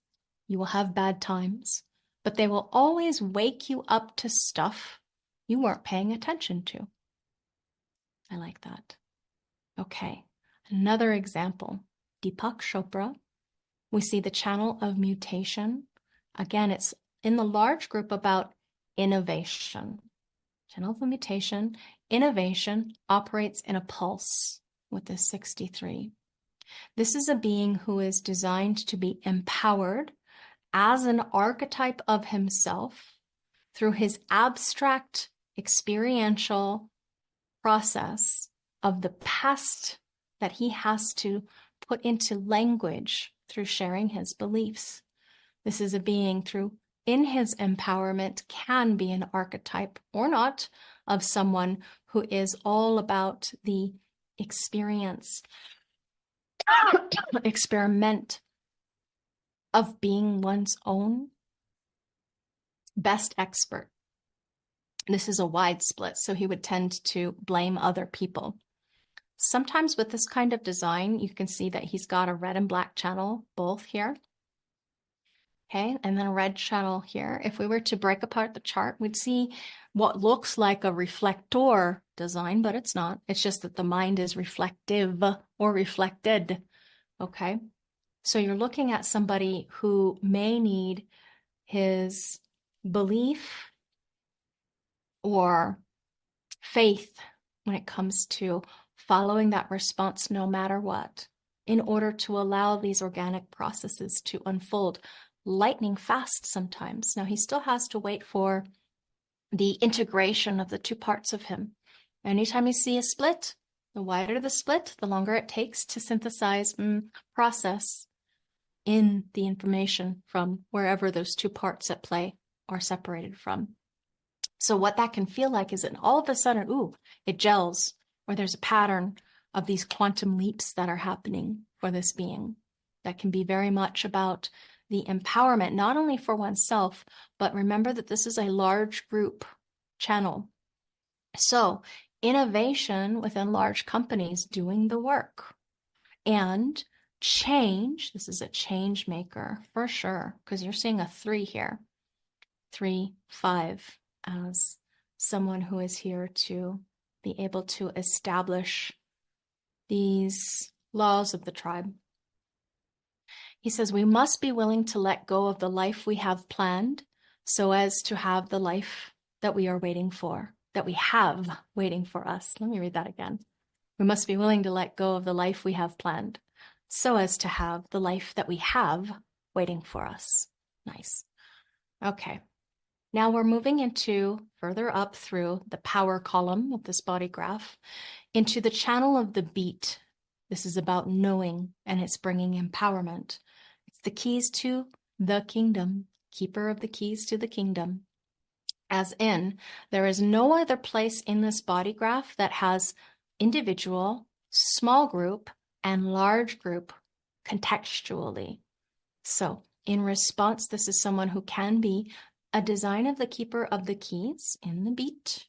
you will have bad times, but they will always wake you up to stuff you weren't paying attention to. I like that. Okay, another example, Deepak Chopra. We see the channel of mutation. Again, it's in the large group about innovation. Channel of mutation, innovation operates in a pulse with this 63. This is a being who is designed to be empowered as an archetype of himself through his abstract experiential process of the past that he has to put into language through sharing his beliefs. This is a being through, in his empowerment, can be an archetype or not of someone who is all about the experiment of being one's own best expert. This is a wide split, so he would tend to blame other people. Sometimes with this kind of design, you can see that he's got a red and black channel both here. Okay, and then a red channel here. If we were to break apart the chart, we'd see what looks like a reflector design, but it's not. It's just that the mind is reflective or reflected. Okay, so you're looking at somebody who may need his belief or faith when it comes to following that response no matter what, in order to allow these organic processes to unfold lightning fast sometimes. Now, he still has to wait for the integration of the two parts of him. Anytime you see a split, the wider the split, the longer it takes to synthesize, process in the information from wherever those two parts at play are separated from. So what that can feel like is that all of a sudden, ooh, it gels, or there's a pattern of these quantum leaps that are happening for this being. That can be very much about the empowerment, not only for oneself, but remember that this is a large group channel. So innovation within large companies doing the work, and change. This is a change maker for sure, because you're seeing a 3 here, 3, 5, as someone who is here to be able to establish these laws of the tribe. He says, we must be willing to let go of the life we have planned so as to have the life that we are waiting for, that we have waiting for us. Let me read that again. We must be willing to let go of the life we have planned so as to have the life that we have waiting for us. Nice. Okay. Now we're moving into further up through the power column of this body graph into the channel of the beat. This is about knowing, and it's bringing empowerment. It's the keys to the kingdom, keeper of the keys to the kingdom. As in, there is no other place in this body graph that has individual, small group, and large group contextually. So in response, this is someone who can be a design of the keeper of the keys in the beat,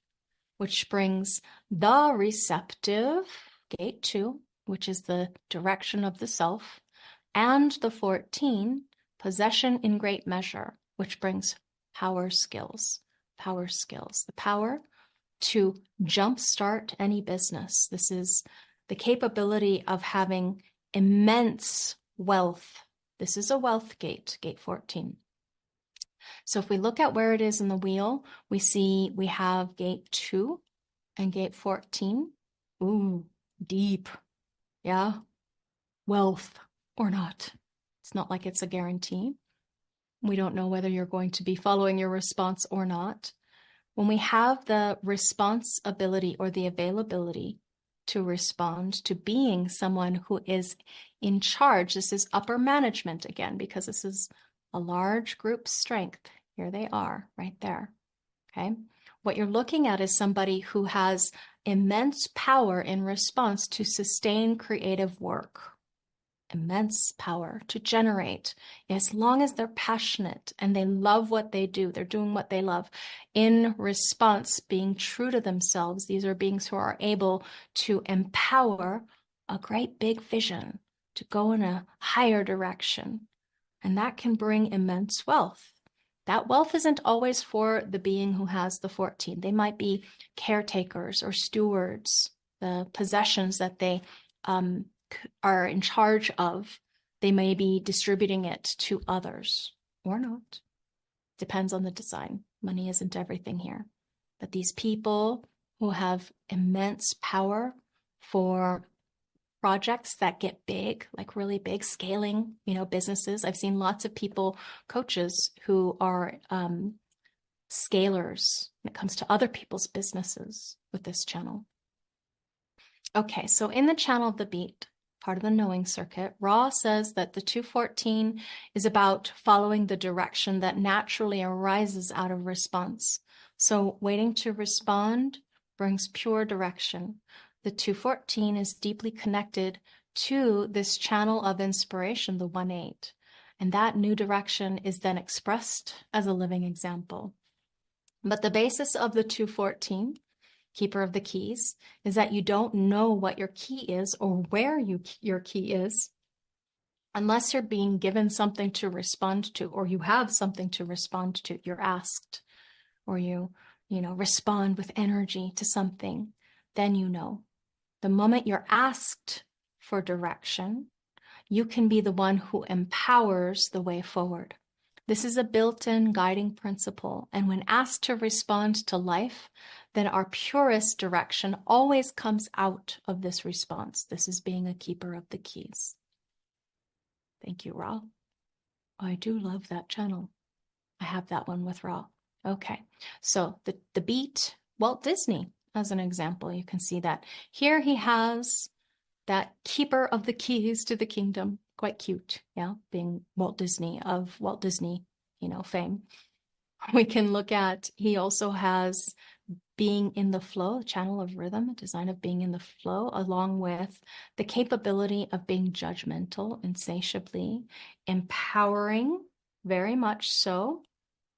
which brings the receptive, gate 2, which is the direction of the self, and the 14, possession in great measure, which brings power skills. Power skills, the power to jumpstart any business. This is the capability of having immense wealth. This is a wealth gate, gate 14. So if we look at where it is in the wheel, we see we have gate 2 and gate 14. Ooh, deep. Yeah. Wealth or not. It's not like it's a guarantee. We don't know whether you're going to be following your response or not. When we have the responsibility or the availability to respond to being someone who is in charge, this is upper management again, because this is a large group strength. Here they are right there. Okay. What you're looking at is somebody who has immense power in response to sustain creative work. Immense power to generate, as long as they're passionate and they love what they do, they're doing what they love. In response, being true to themselves, these are beings who are able to empower a great big vision to go in a higher direction. And that can bring immense wealth. That wealth isn't always for the being who has the 14. They might be caretakers or stewards, the possessions that they are in charge of. They may be distributing it to others or not. Depends on the design. Money isn't everything here. But these people who have immense power for projects that get big, like really big, scaling, businesses. I've seen lots of people, coaches who are scalers when it comes to other people's businesses with this channel. Okay, so in the channel of the beat, part of the knowing circuit, Ra says that the 214 is about following the direction that naturally arises out of response. So waiting to respond brings pure direction. The 214 is deeply connected to this channel of inspiration, the 1-8. And that new direction is then expressed as a living example. But the basis of the 214, keeper of the keys, is that you don't know what your key is or where your key is unless you're being given something to respond to, or you have something to respond to. You're asked, or you respond with energy to something, then you know. The moment you're asked for direction, you can be the one who empowers the way forward. This is a built-in guiding principle, and when asked to respond to life, then our purest direction always comes out of this response. This is being a keeper of the keys. Thank you, Ra. I do love that channel. I have that one with Ra. Okay, so the beat, Walt Disney, as an example, you can see that here he has that keeper of the keys to the kingdom. Quite cute, yeah, being Walt Disney of Walt Disney, fame. We can look at, he also has being in the flow, channel of rhythm, design of being in the flow, along with the capability of being judgmental, insatiably, empowering, very much so,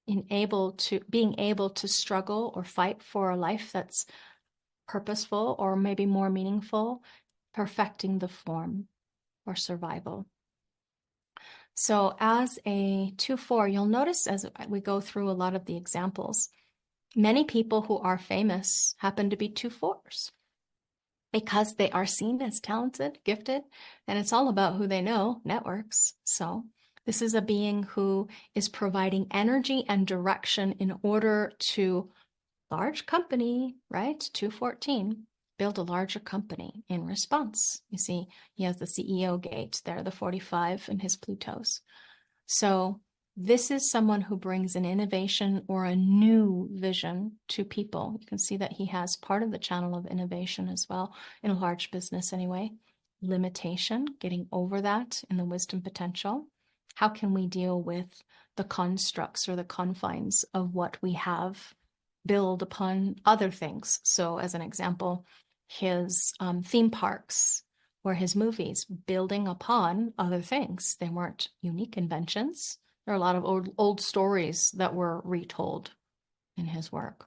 being able to struggle or fight for a life that's purposeful or maybe more meaningful, perfecting the form or survival. So as a 2-4, you'll notice as we go through a lot of the examples, many people who are famous happen to be 2-4s because they are seen as talented, gifted, and it's all about who they know, networks. So this is a being who is providing energy and direction in order to large company, right? 214, build a larger company in response. You see, he has the CEO gate there, the 45 in his Plutos. So this is someone who brings an innovation or a new vision to people. You can see that he has part of the channel of innovation as well, in a large business anyway. Limitation, getting over that in the wisdom potential. How can we deal with the constructs or the confines of what we have build upon other things. So as an example, his theme parks or his movies, building upon other things. They weren't unique inventions. There are a lot of old stories that were retold in his work.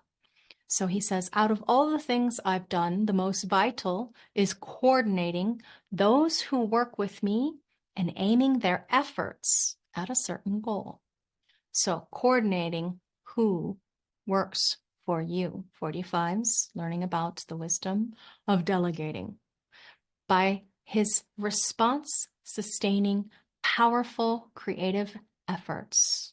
So he says, out of all the things I've done, the most vital is coordinating those who work with me and aiming their efforts at a certain goal. So coordinating who works for you. 45's learning about the wisdom of delegating. By his response sustaining powerful creative efforts.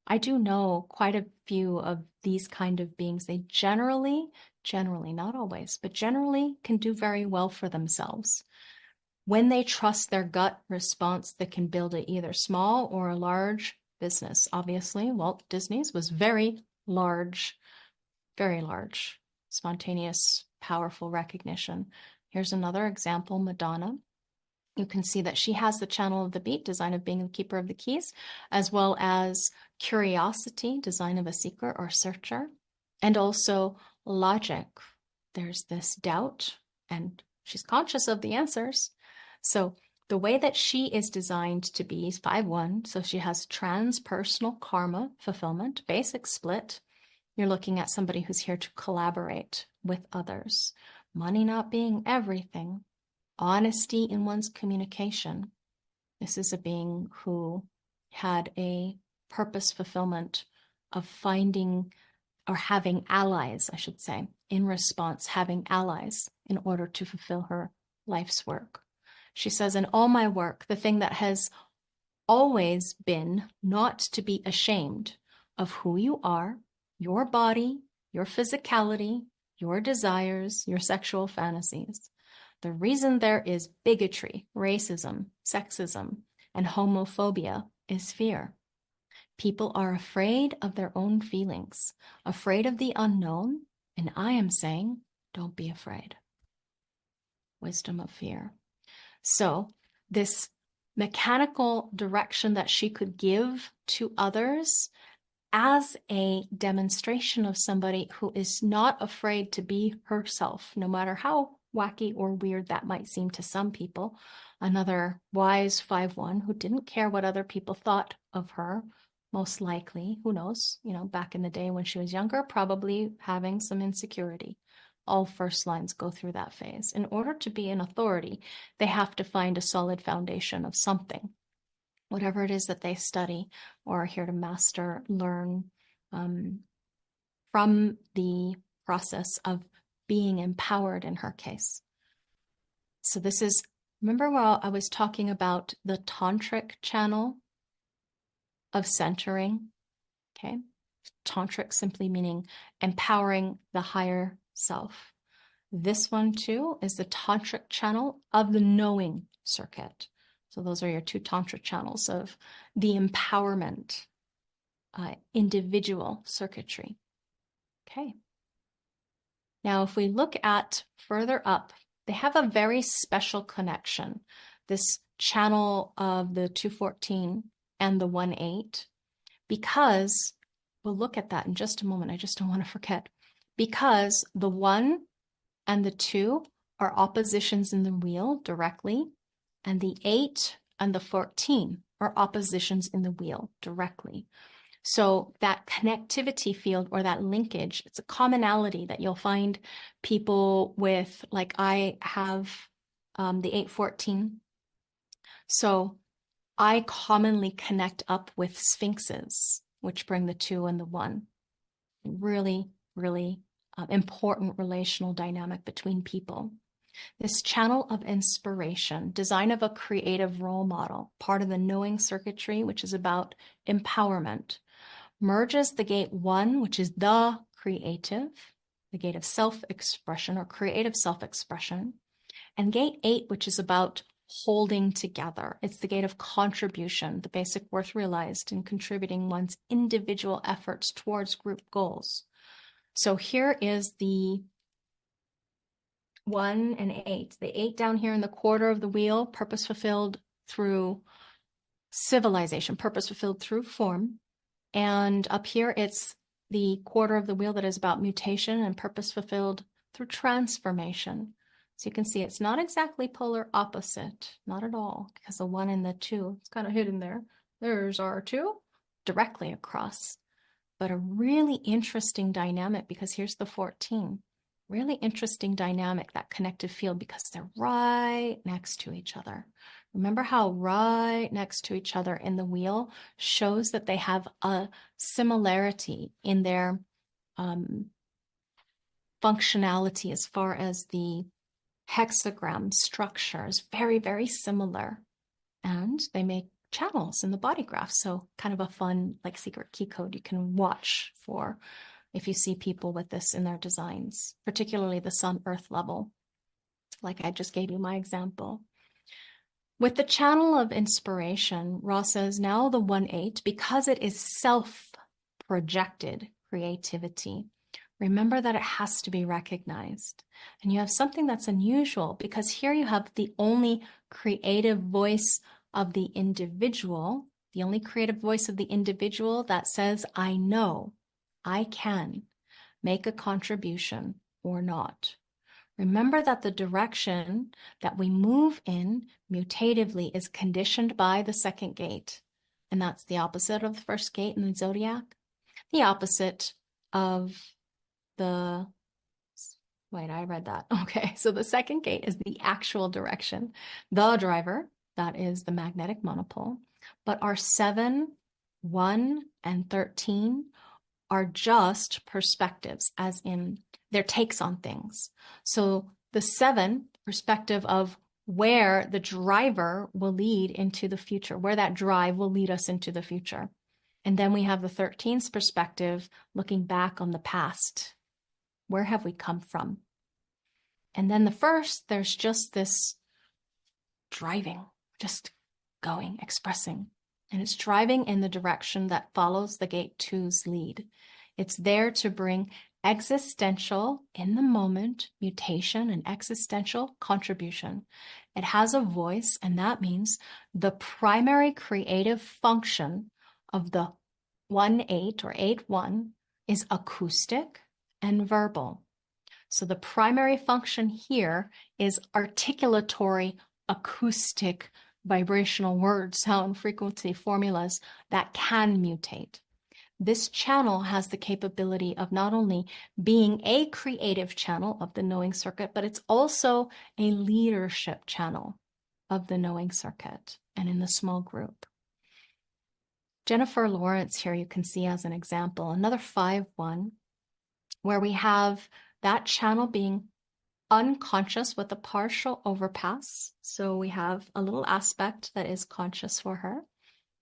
I do know quite a few of these kind of beings. They generally, not always, but generally can do very well for themselves. When they trust their gut response, that can build a either small or a large business. Obviously, Walt Disney's was very large, spontaneous, powerful recognition. Here's another example, Madonna. You can see that she has the channel of the beat, design of being the keeper of the keys, as well as curiosity, design of a seeker or searcher, and also logic. There's this doubt, and she's conscious of the answers. So the way that she is designed to be is 5-1. So she has transpersonal karma fulfillment, basic split. You're looking at somebody who's here to collaborate with others. Money not being everything. Honesty in one's communication. This is a being who had a purpose fulfillment of finding or having allies, I should say, in response, having allies in order to fulfill her life's work. She says, in all my work, the thing that has always been not to be ashamed of who you are, your body, your physicality, your desires, your sexual fantasies. The reason there is bigotry, racism, sexism, and homophobia is fear. People are afraid of their own feelings, afraid of the unknown, and I am saying, don't be afraid. Wisdom of fear. So this mechanical direction that she could give to others as a demonstration of somebody who is not afraid to be herself, no matter how wacky or weird that might seem to some people. Another wise 5-1 who didn't care what other people thought of her, most likely, who knows, back in the day when she was younger, probably having some insecurity. All first lines go through that phase. In order to be an authority, they have to find a solid foundation of something. Whatever it is that they study or are here to master, learn from the process of being empowered in her case. So this is, remember while I was talking about the tantric channel of centering, okay? Tantric simply meaning empowering the higher self. This one too is the tantric channel of the knowing circuit. So those are your two tantra channels of the empowerment, individual circuitry. Okay. Now, if we look at further up, they have a very special connection. This channel of the 214 and the 18, because we'll look at that in just a moment. I just don't want to forget. Because the 1 and the 2 are oppositions in the wheel directly, and the 8 and the 14 are oppositions in the wheel directly. So that connectivity field or that linkage, it's a commonality that you'll find people with, like I have the 814. So I commonly connect up with sphinxes, which bring the 2 and the 1. Really, really important relational dynamic between people. This channel of inspiration, design of a creative role model, part of the knowing circuitry, which is about empowerment, merges the gate 1, which is the creative, the gate of self-expression or creative self-expression, and gate 8, which is about holding together. It's the gate of contribution, the basic worth realized in contributing one's individual efforts towards group goals. So here is the 1 and 8. The 8 down here in the quarter of the wheel, purpose fulfilled through civilization, purpose fulfilled through form. And up here, it's the quarter of the wheel that is about mutation and purpose fulfilled through transformation. So you can see it's not exactly polar opposite, not at all, because the 1 and the 2, it's kind of hidden there. There's our 2 directly across. But a really interesting dynamic, because here's the 14. Really interesting dynamic, that connected field, because they're right next to each other. Remember how right next to each other in the wheel shows that they have a similarity in their functionality as far as the hexagram structure is very, very similar. And they make channels in the body graph. So kind of a fun, like, secret key code you can watch for if you see people with this in their designs, particularly the Sun-Earth level, like I just gave you my example. With the channel of inspiration, Ra says now the 1/8, because it is self-projected creativity, remember that it has to be recognized. And you have something that's unusual, because here you have the only creative voice of the individual, the only creative voice of the individual that says, I know, I can make a contribution or not. Remember that the direction that we move in mutatively is conditioned by the second gate. And that's the opposite of the first gate in the zodiac. The opposite of the, wait, I read that. Okay, so the second gate is the actual direction. The driver, that is the magnetic monopole. But our 7, 1, and 13 are just perspectives, as in their takes on things. So the 7 perspective of where the driver will lead into the future, where that drive will lead us into the future. And then we have the 13's perspective, looking back on the past. Where have we come from? And then the first, there's just this driving, just going, expressing. And it's driving in the direction that follows the gate 2's lead. It's there to bring existential, in the moment, mutation and existential contribution. It has a voice, and that means the primary creative function of the 1/8 or 8/1 is acoustic and verbal. So the primary function here is articulatory, acoustic, vibrational word, sound, frequency formulas that can mutate. This channel has the capability of not only being a creative channel of the knowing circuit, but it's also a leadership channel of the knowing circuit and in the small group. Jennifer Lawrence here you can see as an example, another 5/1, where we have that channel being unconscious with a partial overpass. So we have a little aspect that is conscious for her.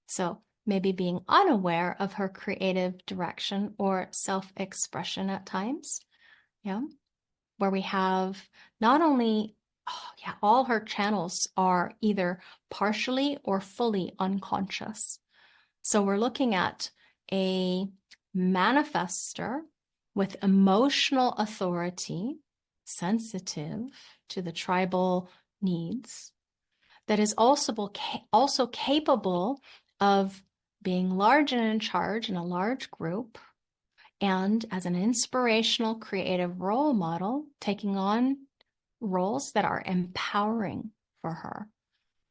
So maybe being unaware of her creative direction or self-expression at times. Yeah. Where we have not only, all her channels are either partially or fully unconscious. So we're looking at a manifester with emotional authority, sensitive to the tribal needs, that is also capable of being large and in charge in a large group, and as an inspirational creative role model, taking on roles that are empowering for her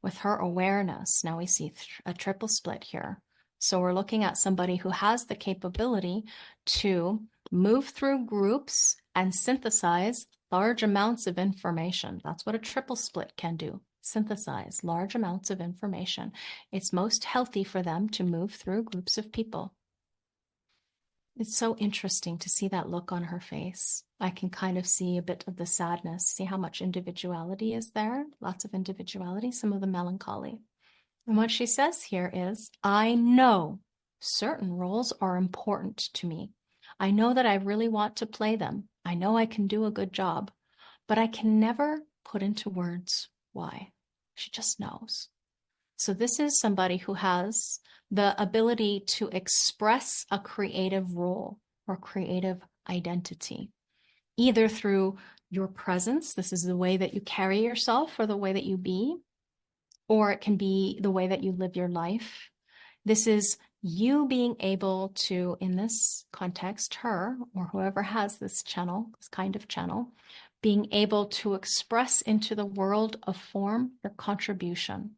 with her awareness. Now we see a triple split here. So we're looking at somebody who has the capability to move through groups and synthesize large amounts of information. That's what a triple split can do. Synthesize large amounts of information. It's most healthy for them to move through groups of people. It's so interesting to see that look on her face. I can kind of see a bit of the sadness. See how much individuality is there? Lots of individuality, some of the melancholy. And what she says here is, I know certain roles are important to me. I know that I really want to play them. I know I can do a good job, but I can never put into words why. She just knows. So this is somebody who has the ability to express a creative role or creative identity, either through your presence, this is the way that you carry yourself or the way that you be, or it can be the way that you live your life. This is you being able to, in this context, her or whoever has this channel, this kind of channel, being able to express into the world of form your contribution,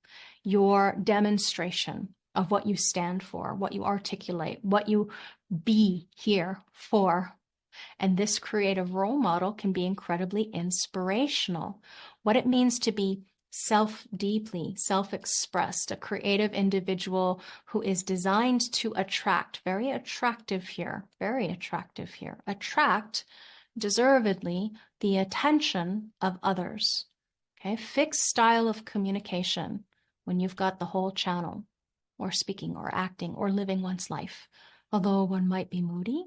your demonstration of what you stand for, what you articulate, what you be here for. And this creative role model can be incredibly inspirational. What it means to be deeply self-expressed, a creative individual who is designed to attract, very attractive here, attract deservedly the attention of others. Okay, fixed style of communication when you've got the whole channel, or speaking or acting or living one's life. Although one might be moody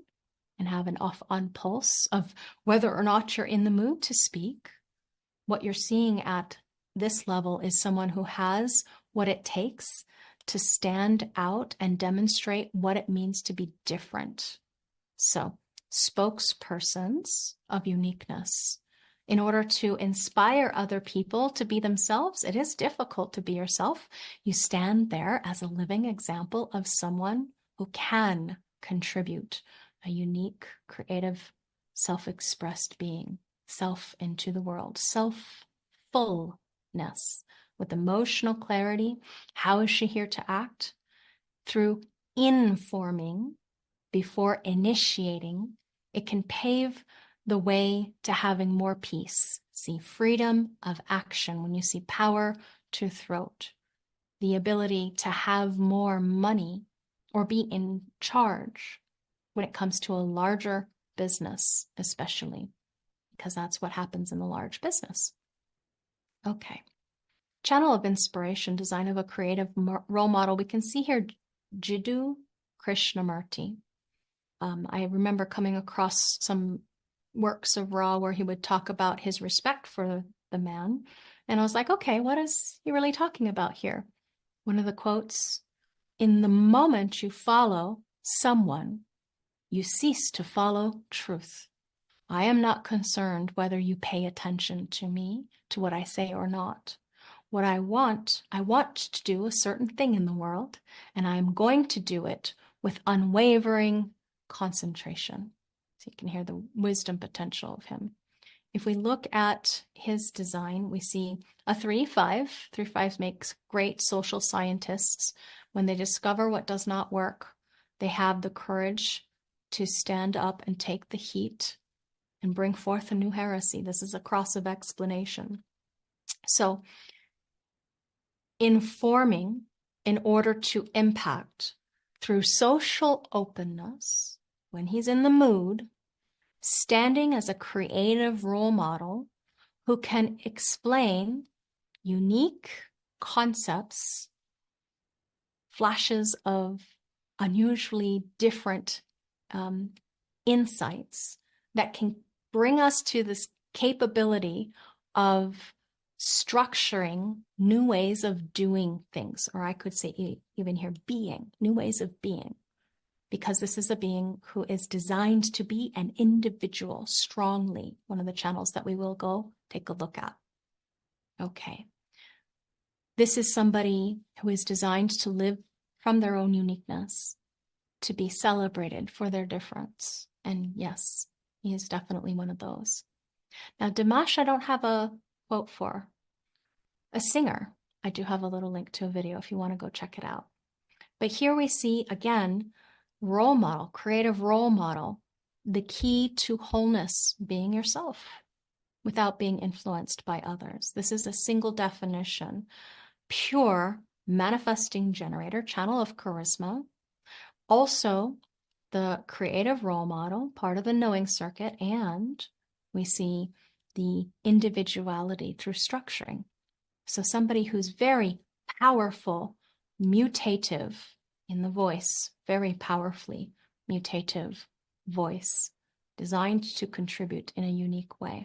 and have an off-on pulse of whether or not you're in the mood to speak, what you're seeing at this level is someone who has what it takes to stand out and demonstrate what it means to be different. So, spokespersons of uniqueness. In order to inspire other people to be themselves, it is difficult to be yourself. You stand there as a living example of someone who can contribute a unique, creative, self-expressed being, self into the world, self-fullness with emotional clarity. How is she here to act? Through informing before initiating. It can pave the way to having more peace. See, freedom of action when you see power to throat, the ability to have more money or be in charge when it comes to a larger business, especially, because that's what happens in the large business. Okay. Channel of inspiration, design of a creative role model. We can see here Jiddu Krishnamurti. I remember coming across some works of Ra where he would talk about his respect for the man. And I was like, okay, what is he really talking about here? One of the quotes, in the moment you follow someone, you cease to follow truth. I am not concerned whether you pay attention to me, to what I say or not. What I want to do a certain thing in the world, and I am going to do it with unwavering concentration. So you can hear the wisdom potential of him. If we look at his design, we see a 3-5. 3-5 makes great social scientists. When they discover what does not work, they have the courage to stand up and take the heat and bring forth a new heresy. This is a cross of explanation. So informing in order to impact through social openness, when he's in the mood, standing as a creative role model who can explain unique concepts, flashes of unusually different insights that can bring us to this capability of structuring new ways of doing things, or I could say even here being, new ways of being, because this is a being who is designed to be an individual strongly, one of the channels that we will go take a look at. Okay. This is somebody who is designed to live from their own uniqueness, to be celebrated for their difference. And yes, he is definitely one of those. Now, Dimash, I don't have a quote for. A singer, I do have a little link to a video if you want to go check it out. But here we see, again, role model, creative role model, the key to wholeness, being yourself without being influenced by others. This is a single definition, pure manifesting generator, channel of charisma. Also, the creative role model, part of the knowing circuit, and we see the individuality through structuring. So somebody who's very powerful, mutative in the voice, very powerfully mutative voice, designed to contribute in a unique way.